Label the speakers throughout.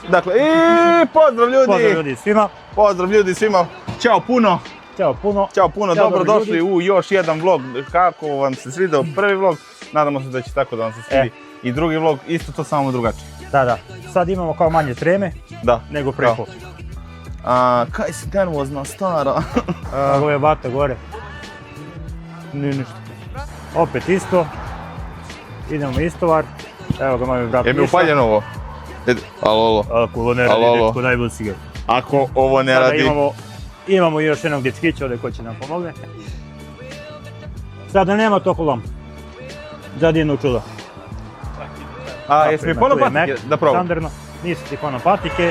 Speaker 1: Dakle, i pozdrav ljudi!
Speaker 2: Pozdrav ljudi svima!
Speaker 1: Pozdrav ljudi svima! Ćao puno!
Speaker 2: Ćao puno!
Speaker 1: Ćao puno, dobrodošli u još jedan vlog. Kako vam se svidio prvi vlog? Nadamo se da će tako da vam se svidi i drugi vlog, isto to samo drugačije.
Speaker 2: Da. Sad imamo kao manje treme nego prvi put.
Speaker 1: Kaj si nervozna, stara?
Speaker 2: Ovo je bata gore. Nije ništa. Opet isto. Idemo istovar. Evo ga moj brat.
Speaker 1: Je mi upaljeno ovo? Alo.
Speaker 2: Ako ovo ne radi, dečko najbolj si ga.
Speaker 1: Ako ovo ne radi...
Speaker 2: Imamo još jednog dječkića ovdje koji će nam pomogne. Sada nema toliko lom. Za jedno čudo.
Speaker 1: Jesi mi pono patike da probam?
Speaker 2: Standardno. Nisu ti pono patike.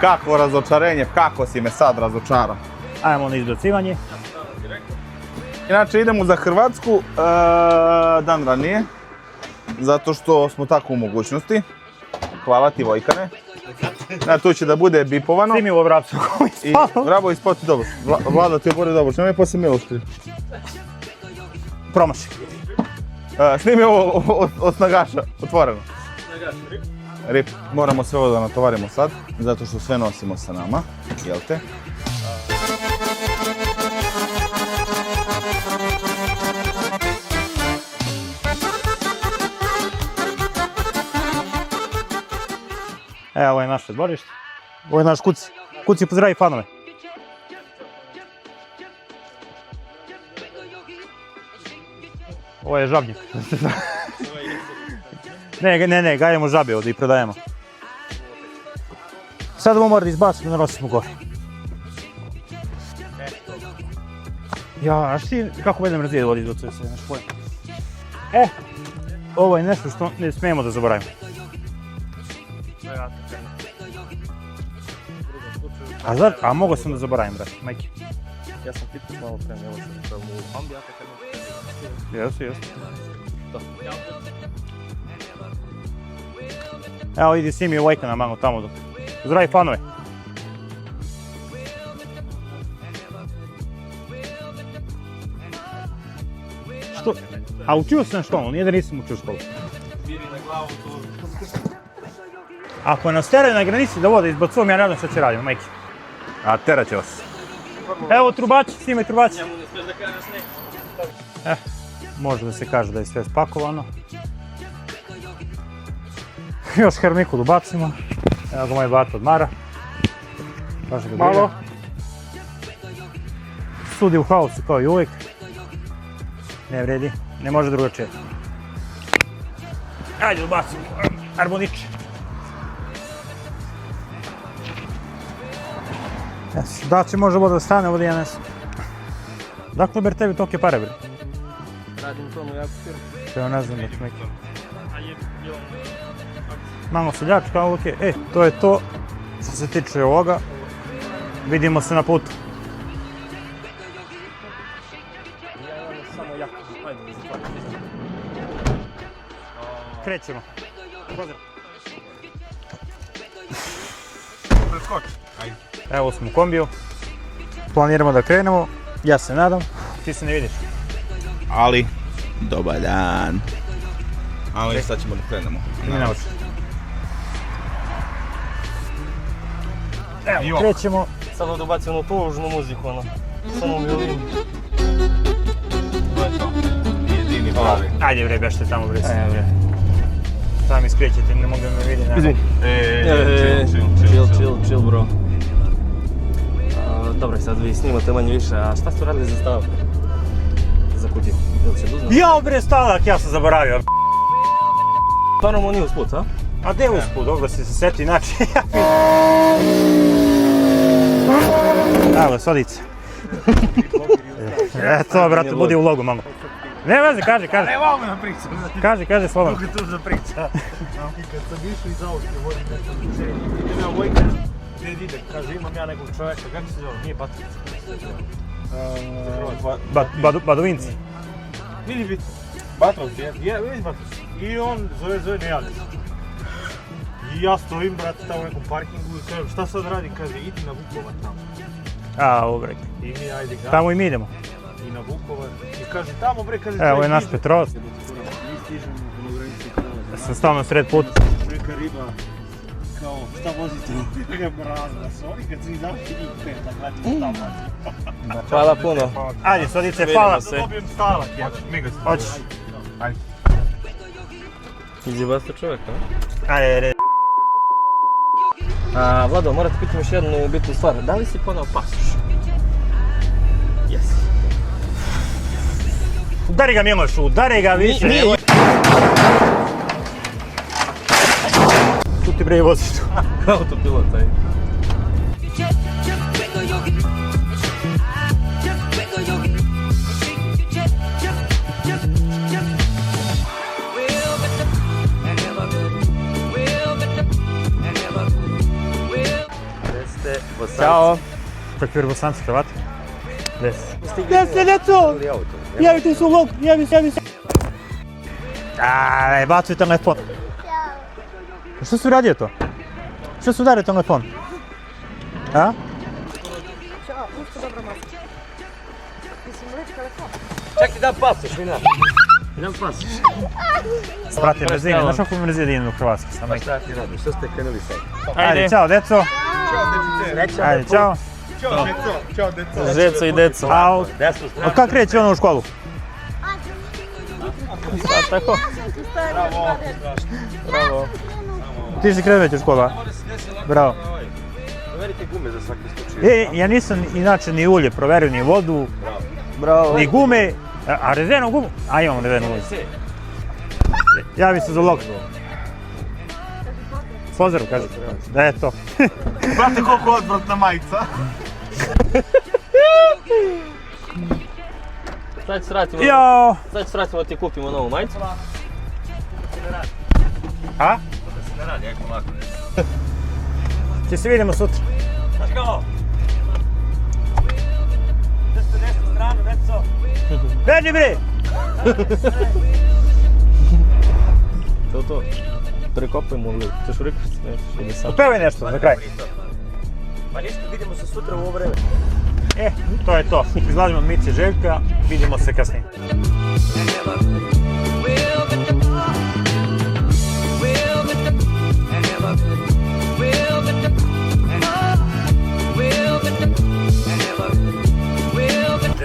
Speaker 1: Kakvo razočarenje, kako si me sad razočarao.
Speaker 2: Ajmo na izbacivanje.
Speaker 1: Inače idemo za Hrvatsku dan ranije. Zato što smo tako u mogućnosti. Hvala ti Vojkane. Tu će da bude bipovano.
Speaker 2: Snimi ovo vrapcu.
Speaker 1: Vrabo ispoti dobro. Vlada ti bude dobro. Što ne poslije milosti?
Speaker 2: Promaši.
Speaker 1: Snimi ovo od snagaša. Otvoreno. Rip. Moramo sve ovo da natovarimo sad. Zato što sve nosimo sa nama. Jel te?
Speaker 2: Evo, ovo je naše dvorište. Ovo je naš kuci. Kuci, pozdravi fanove. Ovo je žabnjak. Ne, gajemo žabe ovdje i prodajemo. Sad ovo mora da izbacimo da nosimo gore. Znaš ti kako vedem razvijeti vodi do sve naš pojem. Ovo je nešto što ne smijemo da zaboravimo. A mogo sam da zaboravim, brate, majke.
Speaker 3: Ja sam pitao malo pre, evo sam u ambijata kad
Speaker 2: Jesu. Evo idi Simi u Vojkana malo tamo. Zdravi fanove. Što? A učio sam školu, nije da nisam učio školu. Ako nas teraju na granici da vode izbacujem, ja ne znam što će radimo, majke.
Speaker 1: A terat će vas.
Speaker 2: Evo trubači, snimaj trubači. Može da se kaže da je sve spakovano. Još hermikul ubacimo. Evo ga moj bata odmara. Malo. Sudi u haosu kao i uvijek. Ne vredi, ne može drugačije. Ajde ubacimo arboniče. Da će može voda da stane ovdje, ja ne znam. Dakle, ber tebi tolike pare, bre?
Speaker 3: radim to u jaku firmu.
Speaker 2: Ja ne znam da ću neki. Malo seljačka, ali okej. To je to što se tiče ovoga. Vidimo se na putu. Krećemo. Pozdrav. Evo smo u kombiju. Planiramo da krenemo. Ja se nadam. Ti se ne vidiš.
Speaker 1: Ali, dobar dan. Ali sad ćemo da krenemo.
Speaker 2: Ne nauči. Evo, krećemo.
Speaker 3: Sad ovdje ubacimo onu tužnu muziku, ono. Samo violinu. To je to. Jedini pravi.
Speaker 2: Ajde bre, bešte tamo bre. Sami skrećete, ne mogu da me vidi.
Speaker 3: Izvini. Chill bro. Dobro, sad vi snimate manje više, a šta ste radili za stavak? Za kutiju? Jel se duzna?
Speaker 2: Jao bre, stavak, ja sam zaboravio.
Speaker 3: Stvarno mu nije usput, a?
Speaker 2: A gdje je usput? Dobro si se seti, inače ja pitam. Evo, sodice. Eto, brate, budi u vlogu malo. Ne veze, kaže.
Speaker 4: Ne mogu da pričam.
Speaker 2: Kaže slobodno.
Speaker 4: Kako je tužna priča. I kad sam išao iz Austrije, vodim nešto druženje. Idem na Vojka, gdje ide, kaže imam ja nekog čovjeka, kako se zove, nije Patric.
Speaker 2: Badovinci.
Speaker 4: Vidi biti. Batrovci, vidi Batrovci. I on zove, ne javlja se. I ja stojim, brate, tamo u nekom parkingu i kažem, šta sad radi? Kaže, idi na Vukovar tamo.
Speaker 2: Ovo bre.
Speaker 4: I mi ajde ga.
Speaker 2: Tamo i mi idemo.
Speaker 4: I na Vukovar. I kaže, tamo bre, kaže...
Speaker 2: Evo je naš Petrovac.
Speaker 4: Mi stižemo na granici Hrvatske.
Speaker 2: Sam stalno sred puta.
Speaker 4: tipa, kao, šta vozite? Ne mrazna su oni kad su izašli njih pet, da gledaju tamo.
Speaker 3: Hvala puno.
Speaker 2: Ajde, Sodice, hvala.
Speaker 3: Vidimo se.
Speaker 4: Da dobijem stalak, ja, mega se.
Speaker 2: Hoćeš?
Speaker 3: Izjebasta čovjek, a?
Speaker 2: Ajde.
Speaker 3: Vlado, morate pitati još jednu bitnu stvar. Da li si ponao pasoš? Jesi.
Speaker 2: Udari ga, Miloš, udari ga više.
Speaker 3: Nije.
Speaker 2: Tu ti bre voziš tu.
Speaker 3: Autopilot, aj.
Speaker 2: Ćao. Kakvi Bosanci, Hrvati? Gdje se, djeco? Javite se u vlog, javi se. Aj, bacuj telefon. Što si uradio to? Što si udario telefon? A?
Speaker 5: Ćao, ušto dobro maska. Mislim, reći telefon.
Speaker 3: Čak ti dam pasoš, Mina. Idem pasoš.
Speaker 2: Sprati mrzine, znaš kako mi mrzine da idem u Hrvatski?
Speaker 3: Pa šta ti radiš, što ste krenuli sad?
Speaker 2: Ajde, ćao, deco. Ajde, čao.
Speaker 1: Ćao, deco.
Speaker 3: Žeco i deco.
Speaker 2: A
Speaker 3: Desno
Speaker 2: od
Speaker 3: stranu.
Speaker 2: kako kreće ono u školu?
Speaker 3: Sad tako. Bravo.
Speaker 2: Ti si krenuo već u školu, a? Bravo.
Speaker 3: Proverite gume za svaki slučaj.
Speaker 2: Ja nisam inače ni ulje proverio, ni vodu,
Speaker 3: Bravo.
Speaker 2: ni gume. A rezervnu gumu? A imam rezervnu gumu. Javi se za vlog. Pozdrav, kaži. Da je to.
Speaker 1: Znate koliko odvratna majica?
Speaker 3: Sad se vratimo.
Speaker 2: Jao!
Speaker 3: Sad se vratimo da ti kupimo novu majicu.
Speaker 2: A?
Speaker 3: Ne radi, jako lako.
Speaker 2: Će se vidimo sutra.
Speaker 3: Let's go!
Speaker 2: Desnu stranu, deco. Beži bre!
Speaker 3: To. Prekopajmo li? Češ rekao što nećeš ili sam?
Speaker 2: Upevaj nešto za kraj.
Speaker 3: Pa ništa, vidimo se sutra u ovo vreme.
Speaker 2: To je to. Izlazimo Mice Željka, vidimo se kasnije.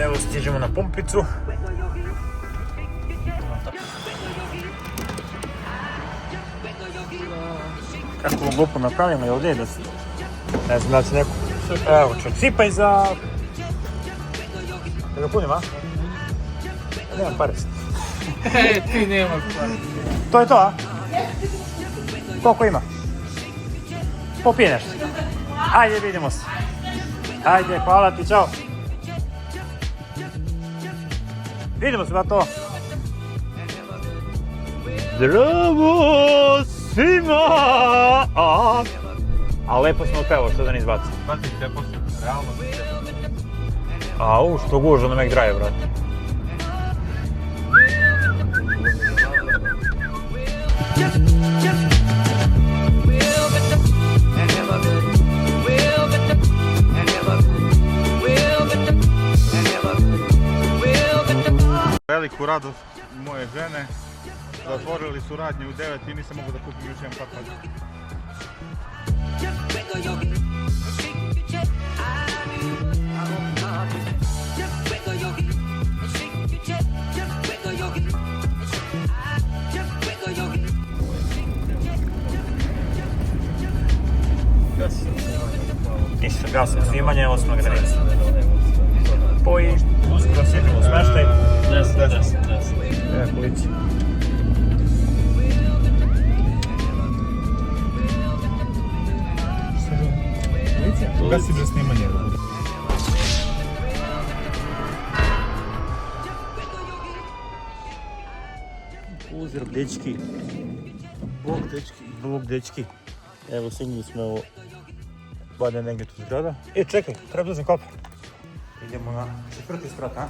Speaker 2: Evo stižemo na pumpicu. Kako vam glupo napravimo, jel gdje da se... Ne znam da će neko... Evo čak, sipaj za... Da ga punim, a? Ja nemam pare.
Speaker 3: Ti nemaš pare.
Speaker 2: To je to, a? Koliko ima? Popije nešto. Ajde, vidimo se. Ajde, hvala ti, čao. Vidimo se, ba to. Zdravo svima! A lepo smo pevao, što da ne izbacim.
Speaker 1: Znate, tepo se, realno se tepo.
Speaker 2: Au, što gužo na Mac Drive, brate.
Speaker 1: Veliku radost moje žene, zatvorili su radnje u 9 i nisam mogu da kupim još jedan papad.
Speaker 2: Ništa, gasim snimanje, 8. granica. Poji, uskoro sjedimo u smeštaj.
Speaker 3: Des.
Speaker 2: Evo policija.
Speaker 1: Gasi za snimanje.
Speaker 2: Pozdrav dečki. Bog dečki. Evo stigli smo ovo. Bada negdje tu zgrada. Čekaj, treba uzem koper. Idemo na 4. sprat, a?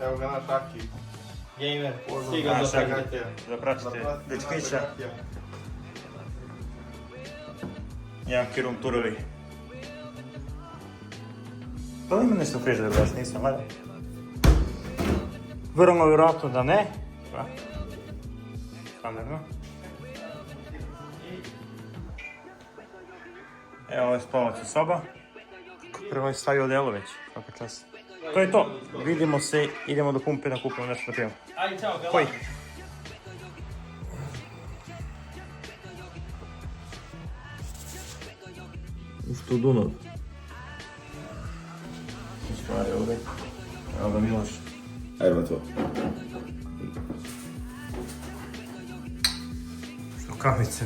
Speaker 1: Evo ga naš Aki.
Speaker 3: Gamer,
Speaker 1: Stiga do toga.
Speaker 2: Zapratite dečkića. Jedan kirum turovi. Da li ima nešto u frižideru, baš nisam gledao? Vrlo vjerojatno da ne. Standardno. Evo, ovo je spavaća soba. Prvo je stavio odelo već, svaka čast. To je to. Vidimo se, idemo do pumpe da kupimo nešto da pijemo.
Speaker 3: Ajde, čao, Bela.
Speaker 2: Koji?
Speaker 3: Što Dunav?
Speaker 2: Stvari ovdje. Evo ga Miloš.
Speaker 1: Evo to.
Speaker 2: Što kavice.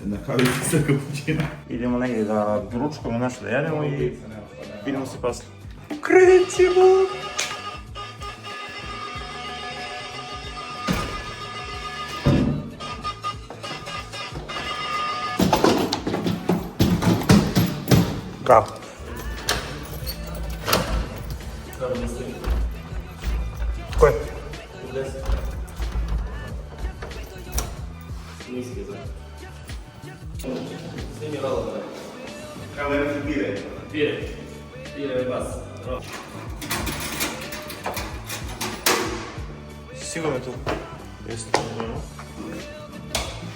Speaker 1: Na kavicu sa kapućina.
Speaker 2: Idemo negdje da ručkamo nešto da jedemo i vidimo se posle. Krećemo! Bravo. Ko je?
Speaker 3: Niski za. Snimi rolo.
Speaker 1: Evo je se pire.
Speaker 3: Pire je bas.
Speaker 2: Sigurno je tu. Jeste.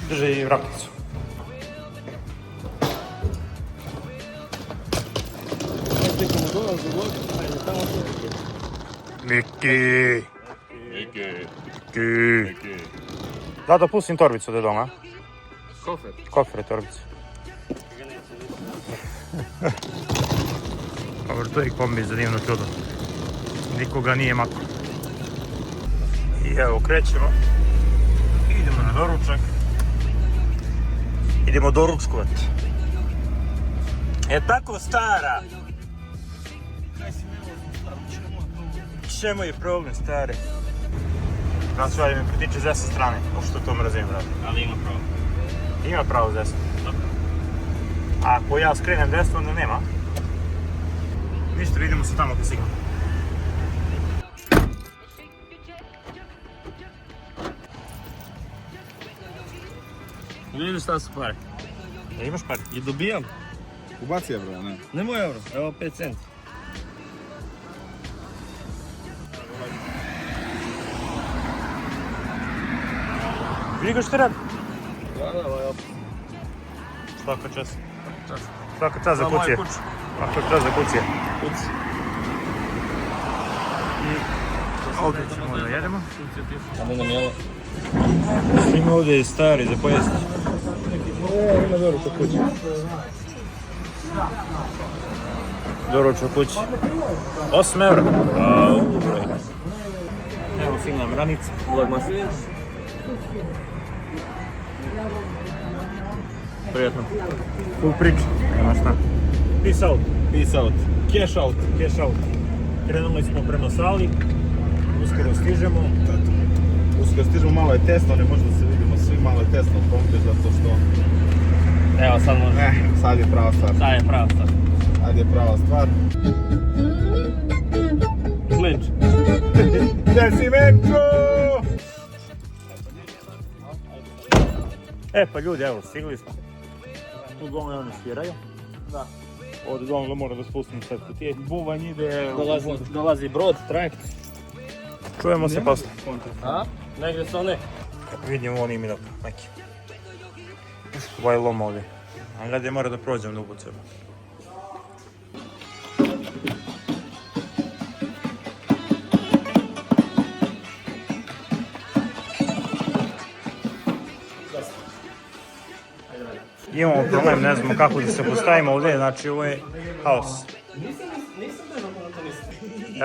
Speaker 2: Drži i vratnicu. Miki. Da pustim torbicu da je doma.
Speaker 3: Kofer.
Speaker 2: Kofer je torbicu. Dobro, to je kombi za divno čudo. Nikoga nije mako. I evo, krećemo. Idemo na doručak. Idemo doručkovat. Je tako stara? Čemu je problem, stare? Znači, ovaj mi pritiče s desne strane. Ušto to mrazim, brate?
Speaker 3: Ali ima pravo.
Speaker 2: Ima pravo s desne. A ako ja skrenem desno, onda nema. Ništa, vidimo se tamo kad sigurno.
Speaker 3: Vidiš šta su pare?
Speaker 2: Ja, imaš par?
Speaker 3: I dobijam.
Speaker 1: Ubaci evro, ne?
Speaker 3: Nemoj euro, evo 5 centi.
Speaker 2: Vidi ga što radi?
Speaker 3: Da, ovo je opet.
Speaker 2: Svaka čast.
Speaker 3: Čast.
Speaker 2: Svaka čast za
Speaker 3: Za moju
Speaker 2: kucije.
Speaker 3: kuću.
Speaker 2: Svaka čast za kucije.
Speaker 3: Kuci.
Speaker 2: Ovdje ćemo da jedemo.
Speaker 3: A ne nam jelo.
Speaker 2: Ima ovdje stari za pojesti. Ima doručak kući. Doručak kući. 8 eura. Evo fina mranica.
Speaker 3: Vlog maslin.
Speaker 2: Prijetno. Full priča. Nema šta. Peace out.
Speaker 1: Peace out.
Speaker 2: Cash out. Cash out. Krenuli smo prema sali. Uskoro stižemo.
Speaker 1: Uskoro stižemo, malo je tesno, ne možemo da se vidimo svi, malo je tesno u pompe, zato što...
Speaker 3: Evo sad može.
Speaker 1: Sad je prava stvar.
Speaker 3: Sad je prava stvar.
Speaker 1: Sad je prava stvar.
Speaker 3: Klinč.
Speaker 2: Decimenko! E pa ljudi, evo, stigli smo. Tu dole oni sviraju.
Speaker 3: Da.
Speaker 2: Ovdje dole moram da spustim sad kutije. Buvanj ide...
Speaker 3: Dolazi brod, trajekt.
Speaker 2: Čujemo se posle.
Speaker 3: A? Negdje su one.
Speaker 2: Vidimo oni minut, neki. Ovaj lom ovdje. A gledaj, mora da prođem da ubucujemo. Imamo problem, ne znamo kako da se postavimo ovdje, znači ovo je haos.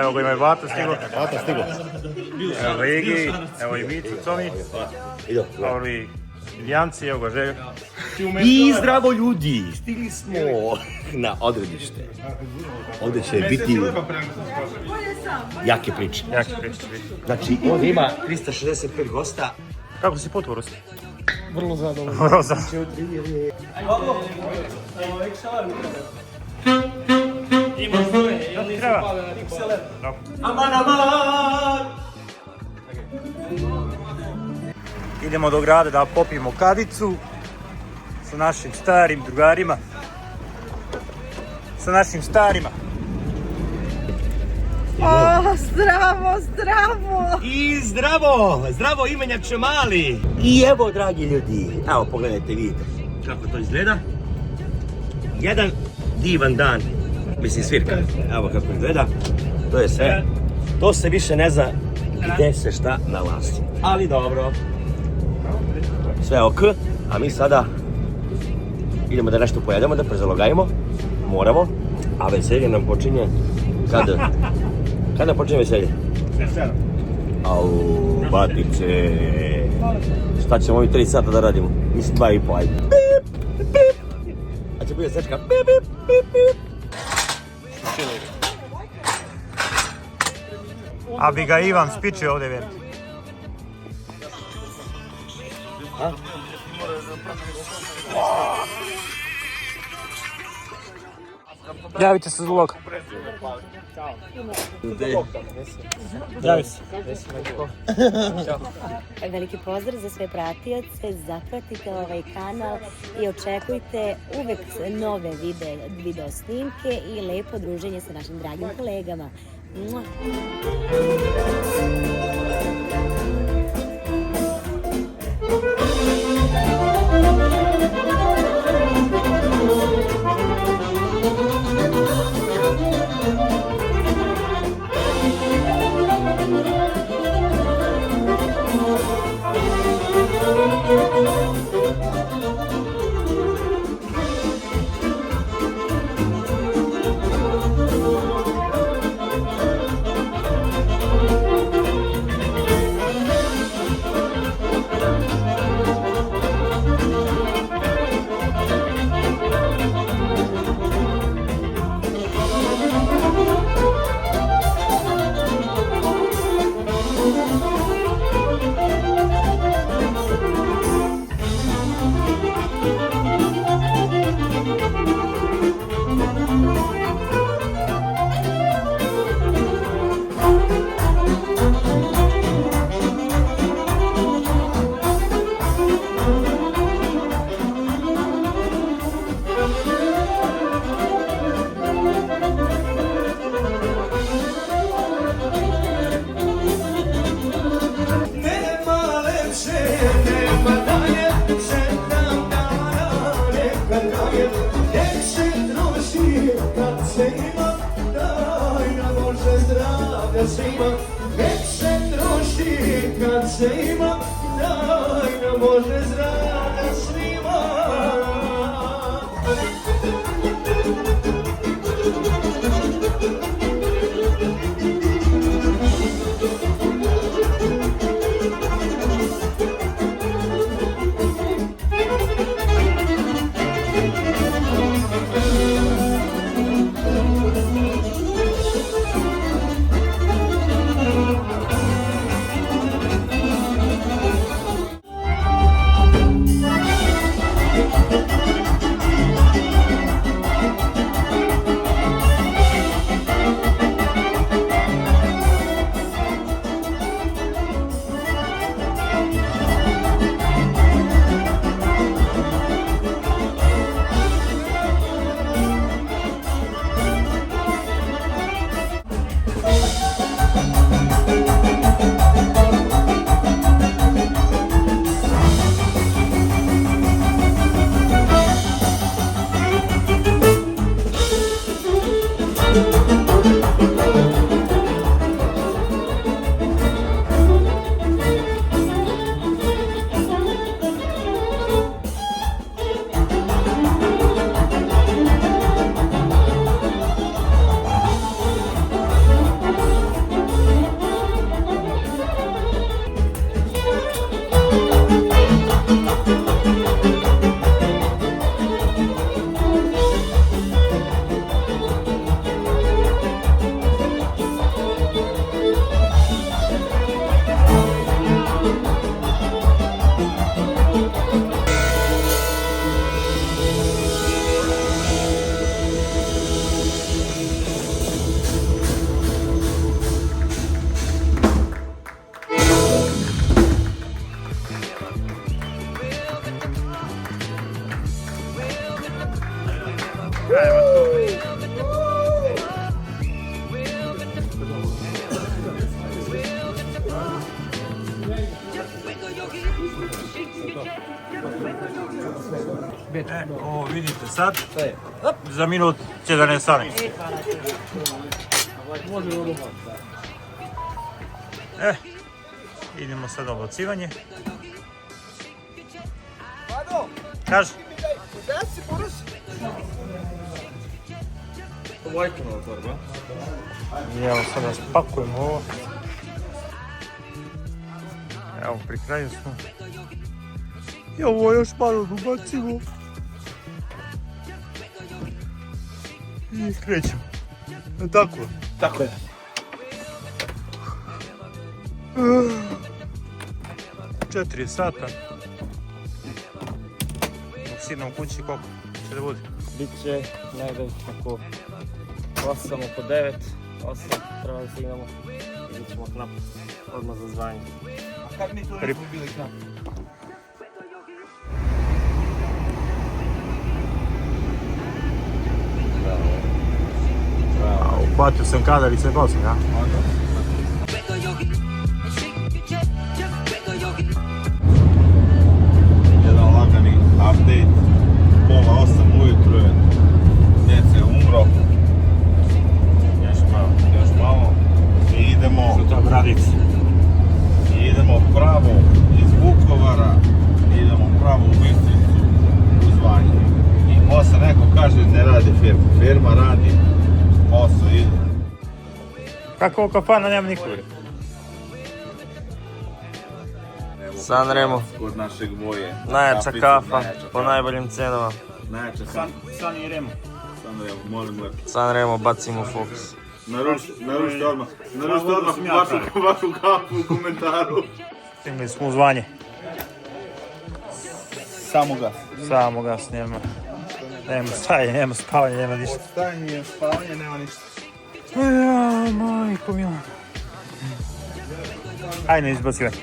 Speaker 2: Evo ga ima i Vata stigo.
Speaker 1: Vata stigo.
Speaker 2: Evo ga Igi, evo i Vici, Coni. Evo i Iljanci, evo ga Željo.
Speaker 6: I zdravo ljudi, stigli smo na odredište. Ovdje će biti jake priče.
Speaker 2: Jaki priče biti.
Speaker 6: Znači, ovdje ima 365 gosta.
Speaker 2: Kako si putovao Ruski?
Speaker 6: Vrlo zadovoljno.
Speaker 2: Vrlo zadovoljno.
Speaker 3: Ima zvojenje i oni su
Speaker 2: Treba.
Speaker 3: pali na Pixele.
Speaker 2: Aman, aman! Idemo do grada da popijemo kavicu sa našim starim drugarima. Sa našim starima.
Speaker 5: O, zdravo, zdravo!
Speaker 6: I zdravo imenjače mali. I evo, dragi ljudi, evo pogledajte, vidite kako to izgleda. Jedan divan dan, mislim svirka, evo kako izgleda, to je sve. To se više ne zna gde se šta nalazi, ali dobro. Sve ok, a mi sada idemo da nešto pojedemo, da prezalogajimo, moramo, a veselje nam počinje kada počinje veselje? Au, batice, šta ćemo ovi 3 sata da radimo? Mislim 2,5, ajde. Pip, pip. A će bude sečka, pip, pip, pip, pip.
Speaker 2: A bi ga Ivan spičio ovdje, vjerujte. Javite se za vlog. Javi se.
Speaker 7: Veliki pozdrav za sve pratioce, zapratite ovaj kanal i očekujte uvek nove video snimke i lepo druženje sa našim dragim kolegama. Mua.
Speaker 8: Nek se troši kad se ima, daj nam Bože zdravlja svima.
Speaker 2: sad? Za minut će da ne stane. Idemo sad obacivanje. Kaži. I evo sada spakujemo ovo. Evo pri kraju smo. I ovo još malo ubacimo. I krećemo. Tako?
Speaker 1: Tako je.
Speaker 2: 4 sata. Dok sidnem u kući, koliko će da bude?
Speaker 3: Biće negdje oko 8, oko 9, 8 treba da stignemo. Idit ćemo knap odmah za zvanje.
Speaker 1: A kad mi tu nismo bili knap?
Speaker 2: Uhvatio sam kadar i sve poslije, ja?
Speaker 1: Jedan lagani update, pola 8 ujutro je, djece je umro. Još malo. I idemo pravo iz Vukovara, idemo pravo u Bistricu, u zvanje. I posle neko kaže ne radi firma, firma radi, posao ide.
Speaker 2: Kako ovo kafana nema nikoga?
Speaker 3: San Remo,
Speaker 1: Kod našeg boje.
Speaker 3: najjača kafa po najboljim cenama.
Speaker 1: Najjača kafa.
Speaker 2: San i Remo.
Speaker 1: San Remo, molim lepo.
Speaker 3: San Remo, bacimo fokus.
Speaker 1: Naručite odmah vašu kafu u komentaru.
Speaker 2: Stigli smo u zvanje.
Speaker 1: Samo gas.
Speaker 2: Samo gas, nema stajanje, nema spavanje, nema ništa.
Speaker 1: Od stajanja, spavanja nema ništa.
Speaker 2: Ja, majko mila. Ajde, izbacivanje.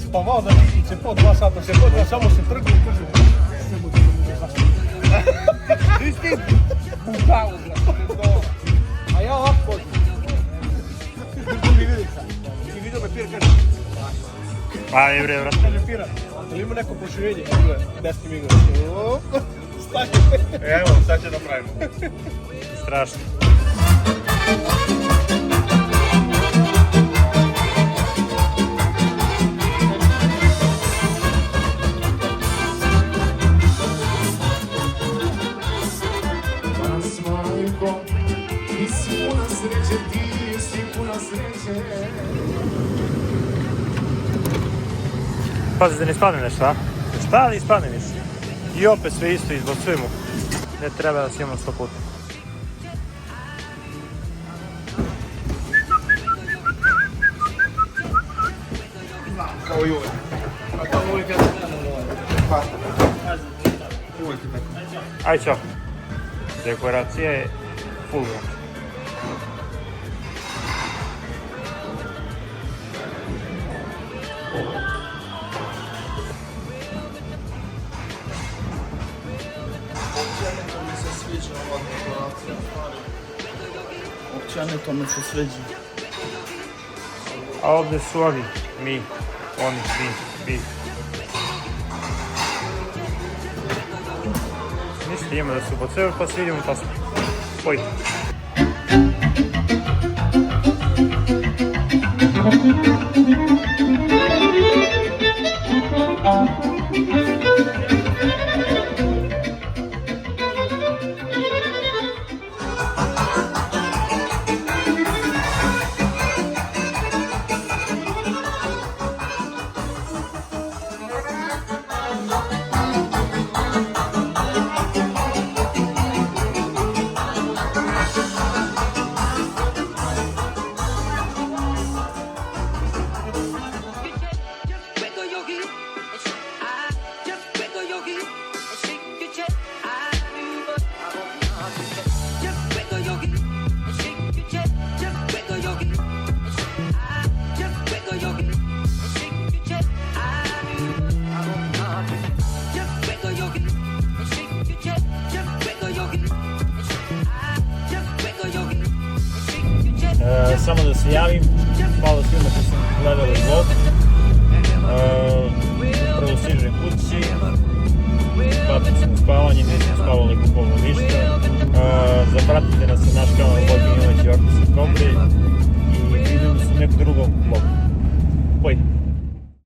Speaker 4: Spavao da se po 2 sata, samo se trgu i kažu. Ti si u pravu, brate. A ja ovako pođu. Držu mi vidim sad. Si vidio me Pira kaže.
Speaker 2: Ajde, bre, brate.
Speaker 4: Kaže Pira, ali ima neko poširenje? Kaže, desni mi gore. Stanje.
Speaker 1: Evo, sad će da pravimo.
Speaker 2: Strašno. Pazi da ne ispadne nešto, a? Šta li ispadne ništa? I opet sve isto izbacujemo. Ne treba da snimamo 100 puta.
Speaker 1: Kao i uvek.
Speaker 4: Uvijek ja se gledam
Speaker 1: Pa, uvek je tako.
Speaker 2: Aj čao. Dekoracija je full rock.
Speaker 1: Općane to mi se sviđa.
Speaker 2: A ovdje su oni, mi, oni, vi. Ništa, idemo da se ubacujemo pa se vidimo poslije. Pojde. Samo da se javim, hvala svima što sam gledali vlog. Prvo stižem kući, pratite nas na naš kanal Walking Image Orkus Kobri i vidimo se u nekom drugom vlogu. Poj!